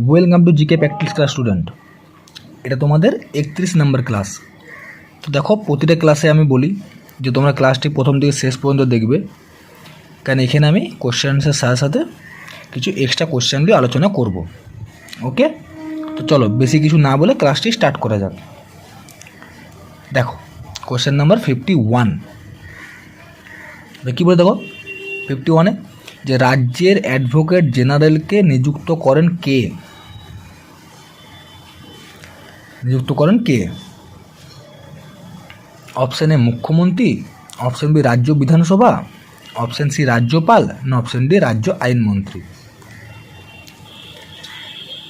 Welcome to GK practice class student. এটা তোমাদের 31 নম্বর class. তো দেখো, প্রতিটা ক্লাসে আমি বলি যে তোমরা ক্লাসটি প্রথম থেকে শেষ পর্যন্ত দেখবে, কারণ এখানে আমি কোশ্চেন আনসারের সাথে সাথে কিছু এক্সট্রা কোশ্চেন দিয়ে আলোচনা করব। ওকে, তো চলো বেশি কিছু না বলে ক্লাসটি স্টার্ট করা যাক। দেখো কোশ্চেন নাম্বার 51। কী বলে দেখো 51-এ যে রাজ্যের অ্যাডভোকেট জেনারেলকে নিযুক্ত করেন কে? নিযুক্ত করেন কে? অপশান এ মুখ্যমন্ত্রী, অপশান বি রাজ্য বিধানসভা, অপশান সি রাজ্যপাল, না অপশান ডি রাজ্য আইনমন্ত্রী।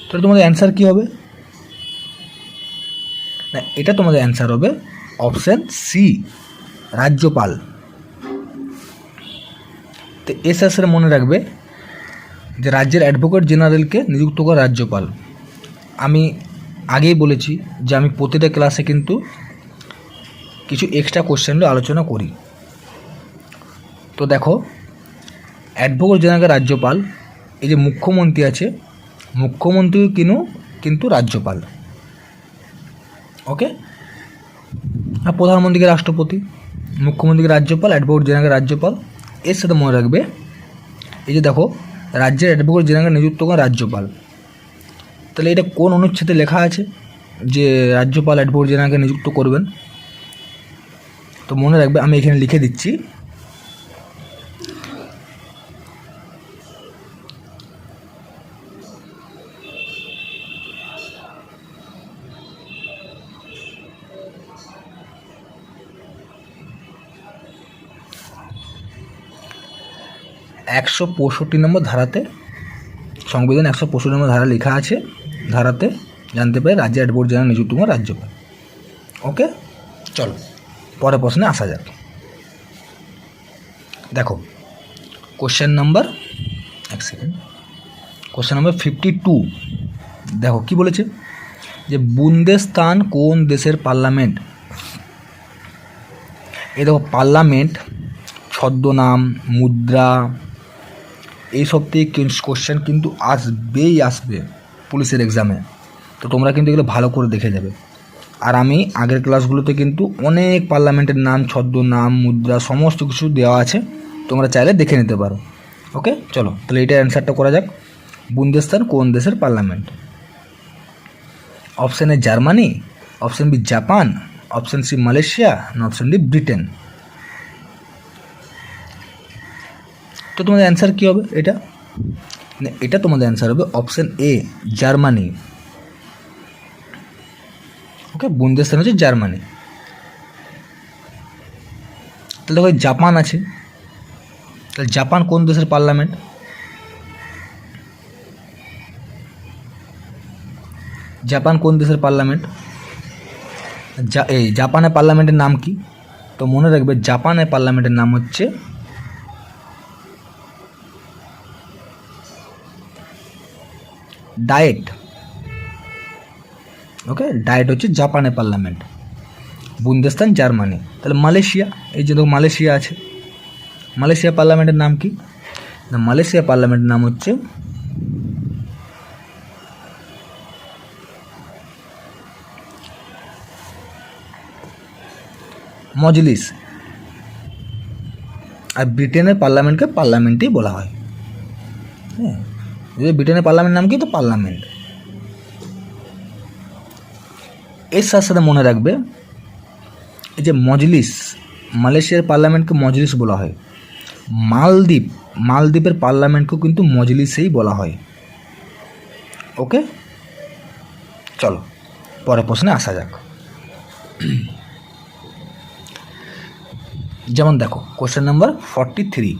তাহলে তোমাদের অ্যান্সার কী হবে? না, এটা তোমাদের অ্যান্সার হবে অপশান সি রাজ্যপাল। তো এস আসলে মনে রাখবে যে রাজ্যের অ্যাডভোকেট জেনারেলকে নিযুক্ত করে রাজ্যপাল। আমি আগেই বলেছি যে আমি প্রতিটা ক্লাসে কিন্তু কিছু এক্সট্রা কোশ্চেন আলোচনা করি। তো দেখো, অ্যাডভোকেট জেনারেল রাজ্যপাল, এই যে মুখ্যমন্ত্রী আছে, মুখ্যমন্ত্রী কিন্তু রাজ্যপাল। ওকে, আর প্রধানমন্ত্রীকে রাষ্ট্রপতি, মুখ্যমন্ত্রীকে রাজ্যপাল, অ্যাডভোকেট জেনারেল রাজ্যপাল। এর সাথে মনে রাখবে এই যে দেখো, রাজ্যের অ্যাডভোকেট জেনারেল নিযুক্ত করেন রাজ্যপাল। তাহলে এটা কোন অনুচ্ছেদে লেখা আছে যে রাজ্যপাল অ্যাডভোকেট জেনারেলকে নিযুক্ত করবেন? তো মনে রাখবে, আমি এখানে লিখে দিচ্ছি। একশো 65 নম্বর ধারাতে, সংবিধান 165 নম্বর ধারা লেখা আছে। ধারাতে জানতে পারে রাজ্যের অ্যাডভোকেট জেনারেল নিযুক্ত করেন রাজ্যপাল। ওকে, চলো পরের প্রশ্নে আসা যাক। দেখো কোশ্চেন নাম্বার 52। দেখো কি বলেছে যে বুন্দেস্তান কোন দেশের পার্লামেন্ট? এই দেখো, পার্লামেন্ট, ছদ্মনাম, মুদ্রা, এইসব থেকে কোশ্চেন কিন্তু আসবে পুলিশের এক্সামে। তো তোমরা কিন্তু এগুলো ভালো করে দেখে যাবে। আর আমি আগের ক্লাসগুলোতে কিন্তু অনেক পার্লামেন্টের নাম, ছদ্মনাম, মুদ্রা সমস্ত কিছু দেওয়া আছে, তোমরা চাইলে দেখে নিতে পারো। ওকে, চলো তাহলে এটার অ্যান্সারটা করা যাক। বুন্দেস্তান কোন দেশের parliament? Option A Germany, option B Japan, option C Malaysia, না অপশান ডি ব্রিটেন। তো তোমাদের অ্যান্সার কী হবে? এটা তোমাদের অ্যান্সার হবে অপশান এ জার্মানি। ওকে, বুন্দেস্তান হচ্ছে জার্মানি। তাহলে দেখো জাপান আছে, তাহলে জাপান কোন দেশের পার্লামেন্ট? জাপান কোন দেশের পার্লামেন্ট? এই জাপানের পার্লামেন্টের নাম কি? তো মনে রাখবে, জাপানের পার্লামেন্টের নাম হচ্ছে ডায়েট। ওকে, ডায়েট হচ্ছে জাপানের পার্লামেন্ট, বুন্দেস্তান জার্মানি। তাহলে মালয়েশিয়া, এই যে দেখো মালয়েশিয়া আছে, মালয়েশিয়া পার্লামেন্টের নাম কি? না, মালয়েশিয়া পার্লামেন্টের নাম হচ্ছে মজলিস। আর ব্রিটেনের পার্লামেন্টকে পার্লামেন্টই বলা হয়। হ্যাঁ, ব্রিটেনের পার্লামেন্টের নাম কি? তো পার্লামেন্ট। এর সাথে সাথে মনে রাখবে এই যে মজলিস, মালয়েশিয়ার পার্লামেন্টকে মজলিস বলা হয়। মালদ্বীপের পার্লামেন্টকেও কিন্তু মজলিসেই বলা হয়। ওকে, চলো পরের প্রশ্নে আসা যাক। যেমন দেখো কোশ্চেন নাম্বার 43।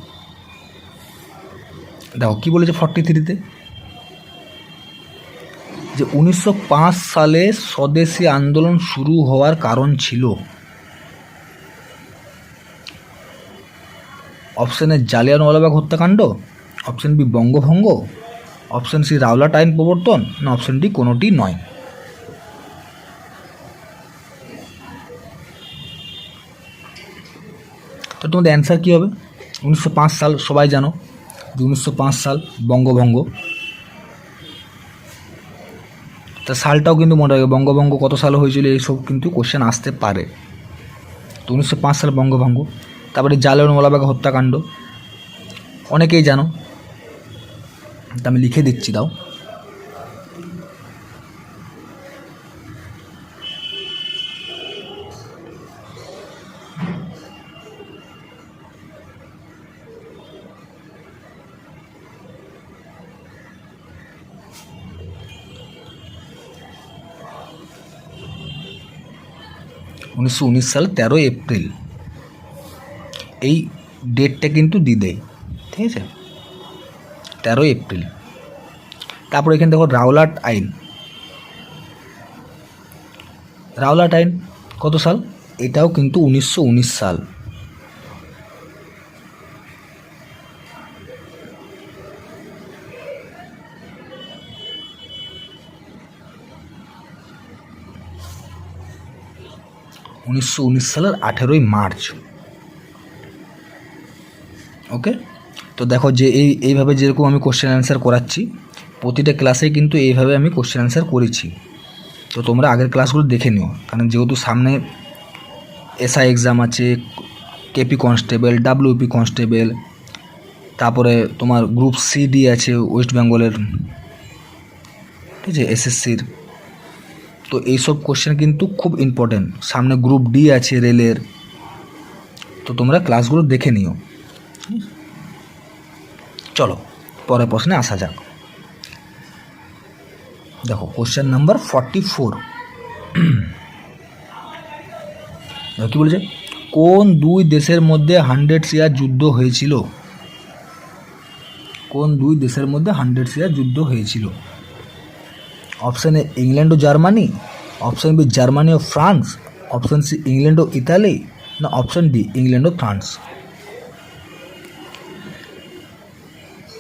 দেখো কি বলেছে 43-তে যে 1905 সালে স্বদেশী আন্দোলন শুরু হওয়ার কারণ ছিল। অপশান এ জালিয়ানওয়ালাবাগ হত্যাকাণ্ড, অপশান বি বঙ্গভঙ্গ, অপশান সি রাওলাট আইন প্রবর্তন, না অপশান ডি কোনোটি নয়। তো তোমাদের অ্যান্সার কী হবে? 1905 সাল, সবাই জানো যে 1905 সাল বঙ্গভঙ্গ। তা সালটাও কিন্তু মনে রাখবে, বঙ্গভঙ্গ কত সালে হয়েছিল এইসব কিন্তু কোশ্চেন আসতে পারে। তো 1905 সালে বঙ্গভঙ্গ। তারপরে জালিয়ানওয়ালাবাগ হত্যাকাণ্ড অনেকেই জানো, তা আমি লিখে দিচ্ছি, দাও। উনিশশো সালে 13 এপ্রিল এই ডেটটা কিন্তু দিয়ে দেয়, ঠিক আছে, 13 এপ্রিল। তারপর এখানে দেখো রাওলাট আইন। রাওলাট আইন কত সাল? এটাও কিন্তু 1919 সাল। উনিশশো 19 সালের 18ই মার্চ। ওকে, তো দেখো যে এইভাবে যেরকম আমি কোশ্চেন অ্যান্সার করাচ্ছি, প্রতিটা ক্লাসে কিন্তু এইভাবে আমি কোশ্চেন অ্যান্সার করেছি। তো তোমরা আগের ক্লাসগুলো দেখে নিও, কারণ যেহেতু সামনে এসআই এক্সাম আছে, কেপি কনস্টেবল, ডাব্লিউপি কনস্টেবল, তারপরে তোমার গ্রুপ সিডি আছে ওয়েস্ট বেঙ্গলের, ঠিক আছে, এসএসসির। তো এইসব কোশ্চেন কিন্তু খুব ইম্পর্টেন্ট। সামনে গ্রুপ ডি আছে রেলের। তো তোমরা ক্লাসগুলো দেখে নিও। চলো পরের প্রশ্নে আসা যাক। দেখো কোশ্চেন নাম্বার 44। কি বলেছে? কোন দুই দেশের মধ্যে 100 ইয়ার যুদ্ধ হয়েছিল? কোন দুই দেশের মধ্যে 100 ইয়ার যুদ্ধ হয়েছিল? অপশান এ ইংল্যান্ড ও জার্মানি, অপশান বি জার্মানি ও ফ্রান্স, অপশান সি ইংল্যান্ড ও ইতালি, না অপশান ডি ইংল্যান্ড ও ফ্রান্স।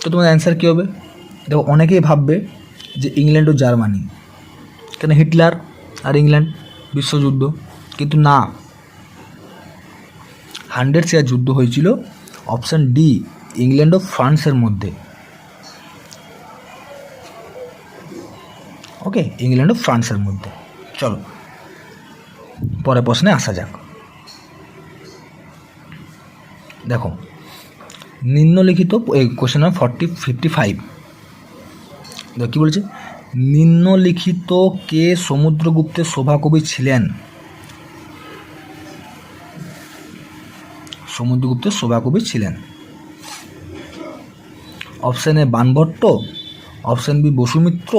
তো তোমার অ্যান্সার কী হবে? দেখো অনেকেই ভাববে যে ইংল্যান্ড ও জার্মানি, কেন হিটলার আর ইংল্যান্ড বিশ্বযুদ্ধ, কিন্তু না, 100 ইয়ার যুদ্ধ হয়েছিল অপশান ডি ইংল্যান্ড ও ফ্রান্সের মধ্যে। ওকে, ইংল্যান্ড ও ফ্রান্সের মধ্যে। চলো পরের প্রশ্নে আসা যাক। দেখো নিম্নলিখিত কোশ্চেন নাম্বার 55। দেখো কী বলেছে? নিম্নলিখিত কে সমুদ্রগুপ্তের সভাকবি ছিলেন? সমুদ্রগুপ্তের সভাকবি ছিলেন। Option A Banabhatta, option B Vasumitra,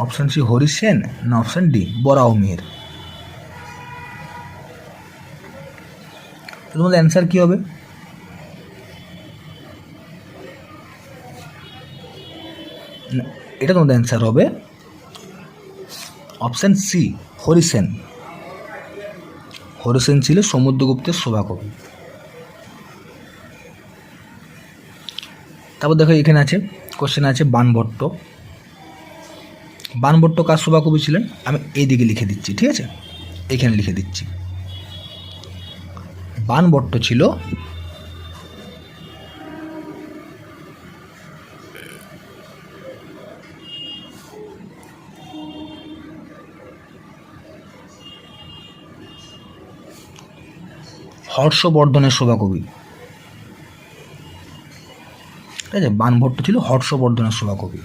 option C Harisena, না অপশান ডি বরাহমিহির। তোমাদের অ্যান্সার কী হবে? এটা তোমাদের অ্যান্সার হবে অপশান সি হরিসেন। হরিসেন ছিল সমুদ্রগুপ্তের সভাকবি। তারপর দেখো এখানে আছে কোশ্চেন আছে বাণভট্ট। বাণভট্ট কার সভাকবি ছিলেন? আমি এইদিকে লিখে দিচ্ছি, ঠিক আছে, এখানে লিখে দিচ্ছি। বাণভট্ট ছিল হর্ষবর্ধনের সভাকবি। ঠিক আছে, বাণভট্ট ছিল হর্ষবর্ধনের সভাকবি।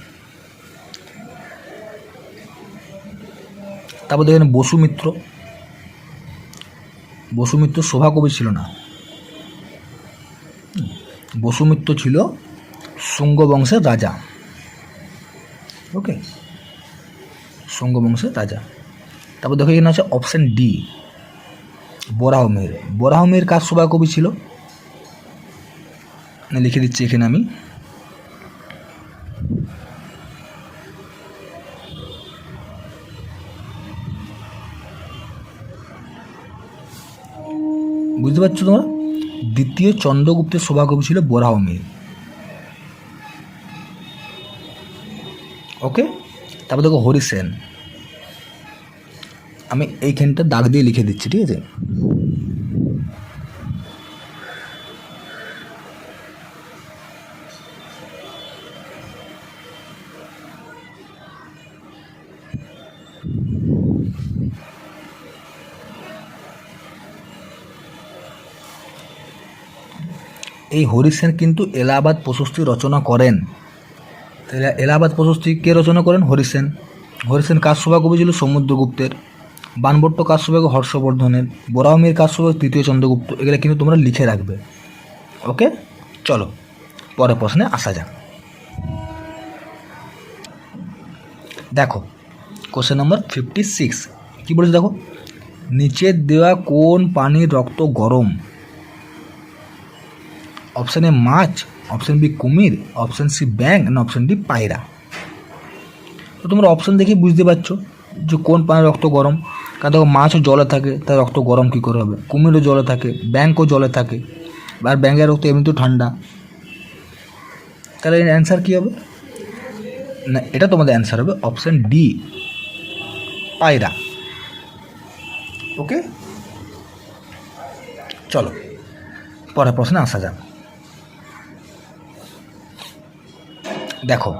তারপর দেখেন বসুমিত্র। বসুমিত্র সভাকবি ছিল না, বসুমিত্র ছিল শুঙ্গ বংশের রাজা। ওকে, শুঙ্গ বংশের রাজা। তারপর দেখো এখানে আছে অপশান ডি বরাহমিহির। বরাহমিহির কার সভাকবি ছিল? লিখে দিচ্ছি এখানে আমি। বুঝতে পারছো তোমরা? দ্বিতীয় চন্দ্রগুপ্তের সভাকবি ছিল বরাহমিহির। ওকে, তারপর দেখো হরিসেন। আমি এইখানটা দাগ দিয়ে লিখে দিচ্ছি, ঠিক আছে। এই হরি সেন কিন্তু এলাহাবাদ প্রশস্তি রচনা করেন। তাহলে এলাহাবাদ প্রশস্তি কে রচনা করেন? হরি সেন। হরি সেন কার সভাকবি ছিল? সমুদ্রগুপ্তের। বাণভট্ট কার সভাকবি? হর্ষবর্ধনের। বরাহমির কার সভাকবি? তৃতীয় চন্দ্রগুপ্ত। এগুলো কিন্তু তোমরা লিখে রাখবে। ওকে, চলো পরের প্রশ্নে আসা যাক। দেখো কোশ্চেন নম্বর 56 কী বলেছে দেখো, নিচের দেওয়া কোন প্রাণীর রক্ত গরম? অপশান এ মাছ, অপশান বি কুমির, অপশান সি ব্যাঙ না অপশান ডি পায়রা। তো তোমরা অপশান দেখে বুঝতে পারছো যে কোন প্রাণীর রক্ত গরম। কারণ দেখো মাছও জলে থাকে, তার রক্ত গরম কী করে হবে? কুমিরও জলে থাকে, ব্যাঙও জলে থাকে, আর ব্যাঙের রক্ত এমনিতেও ঠান্ডা। তাহলে এর অ্যান্সার কী হবে? না, এটা তোমাদের অ্যান্সার হবে অপশান ডি পায়রা। ওকে, চলো পরের প্রশ্নে আসা যাক। দেখো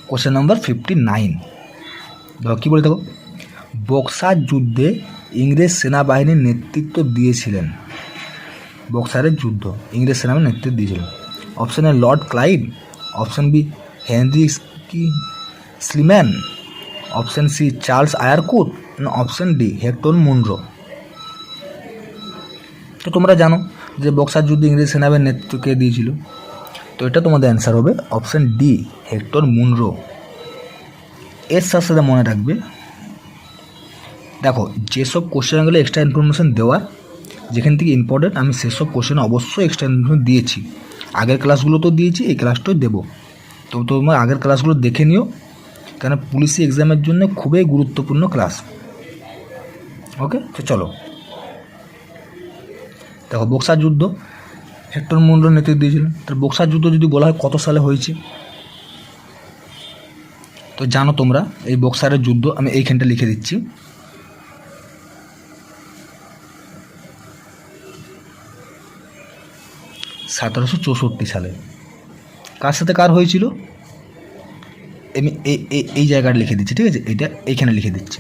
কোশ্চেন নম্বর 59 দেখো কী বলে দেখো, বক্সার যুদ্ধে ইংরেজ সেনাবাহিনীর নেতৃত্ব দিয়েছিলেন। বক্সারের যুদ্ধ ইংরেজ সেনাবাহিনীর নেতৃত্ব দিয়েছিলেন। Option A Lord Clive, option B Henry Sleeman, option C Charles Eyre Coote না অপশান ডি হেক্টর মুনরো। তো তোমরা জানো যে বক্সার যুদ্ধে ইংরেজ সেনাবাহিনীর নেতৃত্ব কে দিয়েছিল? তো এটা তোমাদের অ্যান্সার হবে অপশান ডি হেক্টর মুনরো। এর সাথে সাথে মনে রাখবে, দেখো যেসব কোশ্চেনগুলো এক্সট্রা ইনফরমেশান দেওয়ার যেখান থেকে ইম্পর্টেন্ট, আমি সেসব কোশ্চেন অবশ্যই এক্সট্রা ইনফরমেশন দিয়েছি। আগের ক্লাসগুলো তো দিয়েছি, এই ক্লাসটাও দেবো। তো তোমার আগের ক্লাসগুলো দেখে নিও, কেন পুলিশি এক্সামের জন্য খুবই গুরুত্বপূর্ণ ক্লাস। ওকে, তো চলো দেখো বক্সার যুদ্ধ হেক্টর মুনরো নেতৃত্ব দিয়েছিলেন। তার বক্সার যুদ্ধ যদি বলা হয় কত সালে হয়েছে, তো জানো তোমরা এই বক্সারের যুদ্ধ আমি এইখানটা লিখে দিচ্ছি। (1764 সালে। কার সাথে কার হয়েছিল আমি এই জায়গাটা লিখে দিচ্ছি, ঠিক আছে? এটা এইখানে লিখে দিচ্ছি।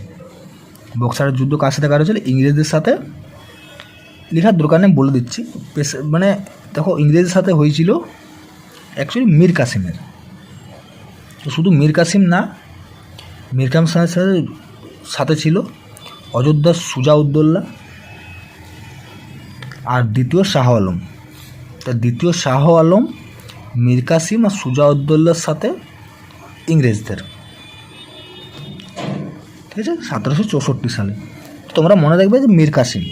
বক্সারের যুদ্ধ কার সাথে কার হয়েছিল? ইংরেজদের সাথে। লেখার দরকার নেই, বলে দিচ্ছি। মানে দেখো ইংরেজদের সাথে হয়েছিল অ্যাকচুয়ালি মীর কাসিমের। তো শুধু মীর কাসিম না, মীর কাসিমের সাথে ছিল অযোধ্যার সুজাউদ্দৌলা আর দ্বিতীয় শাহ আলম। তা দ্বিতীয় শাহ আলম, মীর কাসিম আর সুজাউদ্দৌলার সাথে ইংরেজদের, ঠিক আছে, 1764 সালে। তোমরা মনে রাখবে যে মীর কাসিম,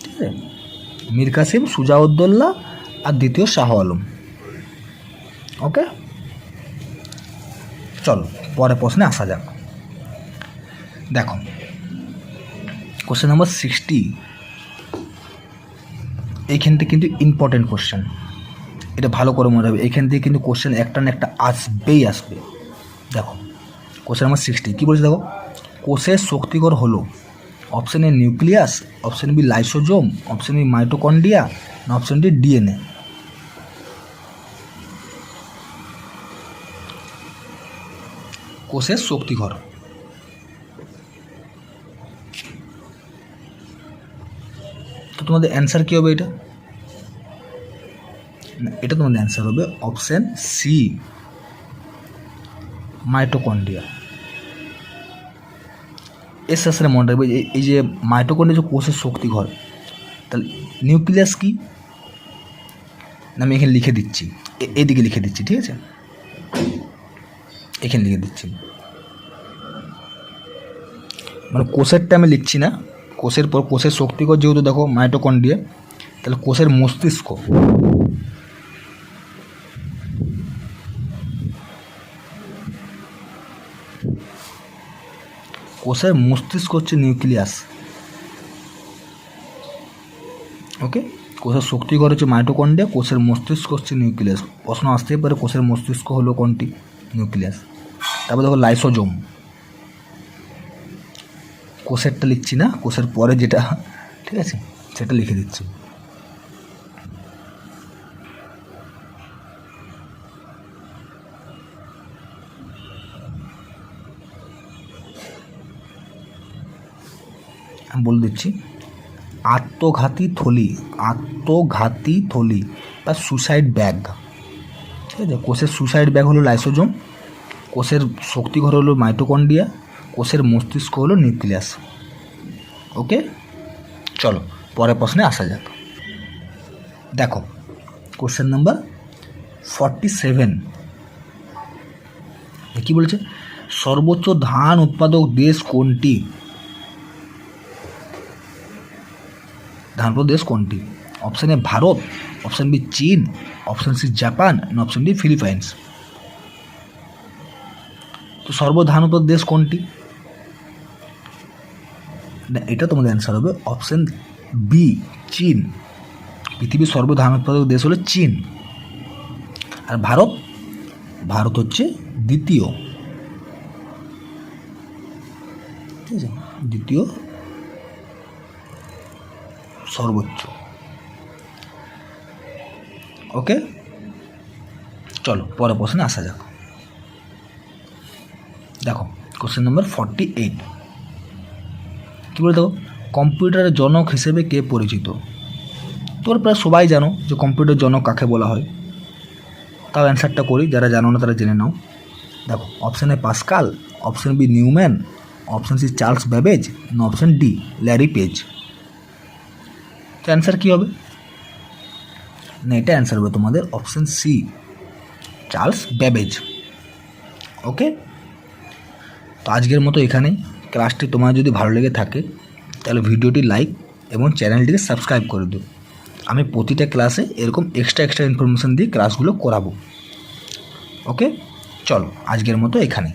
ঠিক আছে, মীর কাসিম, সুজাউদ্দৌলা আর দ্বিতীয় শাহ আলম। ওকে, চলো পরের প্রশ্নে আসা যাক। দেখো কোশ্চেন নম্বর 60, এইখান থেকে কিন্তু ইম্পর্টেন্ট কোশ্চেন, এটা ভালো করে মনে রাখবে। এখান থেকে কিন্তু কোশ্চেন একটা না একটা আসবেই আসবে। দেখো কোশ্চেন নম্বর 60 কী বলছে দেখো, কোষের শক্তিকর হলো option A nucleus, option B lysosome, option B mitochondria না অপশান ডি ডিএনএ। কোষের শক্তিঘর, তো তোমাদের অ্যান্সার কী হবে? এটা তোমাদের অ্যান্সার হবে অপশান সি মাইটোকন্ড্রিয়া। এর সাথে মনে রাখবে এই যে মাইটোকন্ড্রিয়া যে কোষের শক্তিঘর, তাহলে নিউক্লিয়াস কি না আমি এখানে লিখে দিচ্ছি, এদিকে লিখে দিচ্ছি, ঠিক আছে, এখানে লিখে দিচ্ছি। মানে কোষেরটা আমি লিখছি না, কোষের পর কোষের শক্তিঘর যেহেতু দেখো মাইটোকন্ড্রিয়া, তাহলে কোষের মস্তিষ্ক, কোষের মস্তিষ্ক হচ্ছে নিউক্লিয়াস। ওকে, কোষের শক্তিঘর হচ্ছে মাইটোকন্ড্রিয়া, কোষের মস্তিষ্ক হচ্ছে নিউক্লিয়াস। প্রশ্ন আসতেই পারে কোষের মস্তিষ্ক হলো কোনটি? নিউক্লিয়াস। তারপর দেখো লাইসোজোম, কোষেরটা লিখছি না, কোষের পরে যেটা, ঠিক আছে, সেটা লিখে দিচ্ছি। আমি বলে দিচ্ছি আত্মঘাতী থলি বা সুসাইড ব্যাগ। ঠিক আছে, কোষের সুসাইড ব্যাগ হলো লাইসোজোম, কোষের শক্তিঘর হলো মাইটোকন্ড্রিয়া, কোষের মস্তিষ্ক হলো নিউক্লিয়াস। ওকে, চলো পরের প্রশ্নে আসা যাক। দেখো কোশ্চেন নাম্বার 47 কি বলেছে? সর্বোচ্চ ধান উৎপাদক দেশ কোনটি? ধান উৎপাদক দেশ কোনটি? Option A Bharat, option B চীন, option C Japan, option D Philippines. তো সর্বধান উৎপাদক দেশ কোনটি? না, এটা তোমাদের অ্যান্সার হবে অপশান বি চীন। পৃথিবীর সর্বধান উৎপাদক দেশ হলো চীন। আর ভারত হচ্ছে দ্বিতীয়। ঠিক আছে, দ্বিতীয় সর্বোচ্চ। ওকে, চলো পরের প্রশ্নে আসা যাক। দেখো কোশ্চেন নাম্বার 48 কী বলে? দেখো, কম্পিউটারের জনক হিসেবে কে পরিচিত? তোমরা প্রায় সবাই জানো যে কম্পিউটার জনক কাকে বলা হয়। তাও অ্যান্সারটা করি, যারা জানো না তারা জেনে নাও। দেখো option A Pascal, option B Newman, option C Charles Babbage, option D Larry Page. তো অ্যান্সার কী হবে? না, এটা অ্যান্সার হবে তোমাদের option C Charles Babbage. Okay, তো আজকের মতো এখানেই। ক্লাসটি তোমার যদি ভালো লেগে থাকে তাহলে ভিডিওটি লাইক এবং চ্যানেলটিকে সাবস্ক্রাইব করে দিও। আমি প্রতিটা ক্লাসে এরকম এক্সট্রা ইনফরমেশান দিয়ে ক্লাসগুলো করাবো। ওকে, চলো আজকের মতো এখানে।